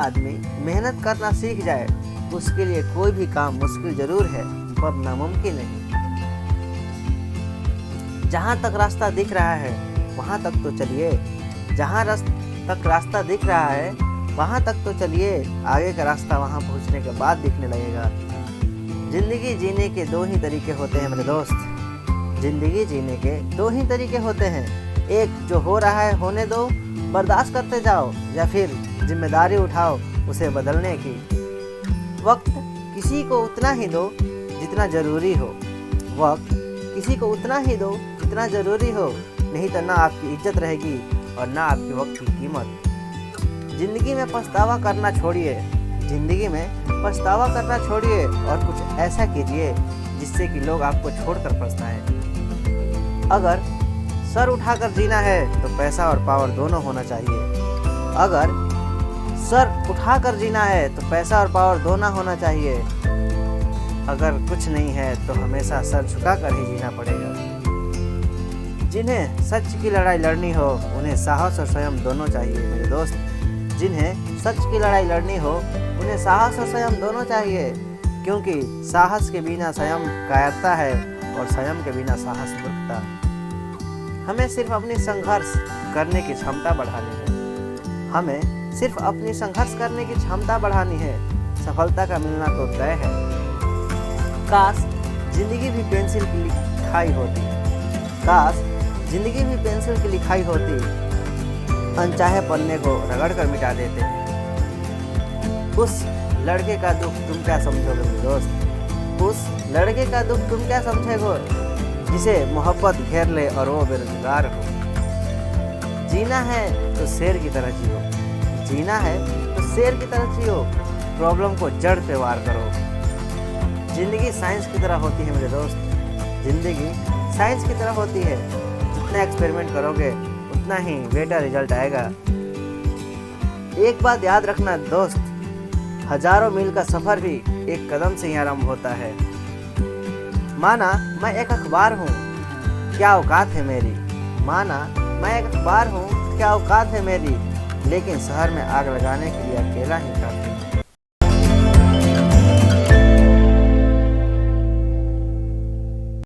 आदमी मेहनत करना सीख जाए उसके लिए कोई भी काम मुश्किल जरूर है पर नामुमकिन नहीं। जहाँ तक रास्ता दिख रहा है वहाँ तक तो चलिए, जहाँ तक रास्ता दिख रहा है वहाँ तक तो चलिए, आगे का रास्ता वहाँ पहुँचने के बाद दिखने लगेगा। जिंदगी जीने के दो ही तरीके होते हैं मेरे दोस्त, जिंदगी जीने के दो ही तरीके होते हैं। एक जो हो रहा है होने दो, बर्दाश्त करते जाओ, या फिर जिम्मेदारी उठाओ उसे बदलने की। वक्त किसी को उतना ही दो जितना ज़रूरी हो, वक्त किसी को उतना ही दो जितना ज़रूरी हो, नहीं तो ना आपकी इज्जत रहेगी और ना आपके वक्त की कीमत। ज़िंदगी में पछतावा करना छोड़िए, ज़िंदगी में पछतावा करना छोड़िए और कुछ ऐसा कीजिए जिससे कि लोग आपको छोड़कर पछताएं। अगर सर उठाकर जीना है तो पैसा और पावर दोनों होना चाहिए। अगर सर उठाकर जीना है तो पैसा और पावर दोनों होना चाहिए। अगर कुछ नहीं है तो हमेशा सर झुकाकर ही जीना पड़ेगा। जिन्हें सच की लड़ाई लड़नी हो उन्हें साहस और संयम दोनों चाहिए मेरे दोस्त। जिन्हें सच की लड़ाई लड़नी हो उन्हें साहस और संयम दोनों चाहिए, क्योंकि साहस के बिना संयम कायरता है और संयम के बिना साहस मूर्खता। हमें सिर्फ अपनी संघर्ष करने की क्षमता बढ़ानी है, हमें सिर्फ अपनी संघर्ष करने की क्षमता बढ़ानी है। सफलता का मिलना तो तय है। काश जिंदगी भी पेंसिल की लिखाई होती, काश जिंदगी भी पेंसिल की लिखाई होती, अनचाहे पन्ने को रगड़ कर मिटा देते। उस लड़के का दुख तुम क्या समझोगे मेरे दोस्त, उस लड़के का दुख तुम क्या समझोगे जिसे मोहब्बत घेर ले और वो बेरोजगार हो। जीना है तो शेर की तरह जियो, जीना है तो शेर की तरह जियो, प्रॉब्लम को जड़ पे वार करो। जिंदगी साइंस की तरह होती है मेरे दोस्त, जिंदगी साइंस की तरह होती है। जितना एक्सपेरिमेंट करोगे उतना ही बेटर रिजल्ट आएगा। एक बात याद रखना दोस्त, हजारों मील का सफर भी एक कदम से ही आरंभ होता है। माना मैं एक अखबार हूँ, क्या औकात है मेरी, माना मैं एक अखबार हूँ, क्या औकात है मेरी, लेकिन शहर में आग लगाने के लिए अकेला ही काफी।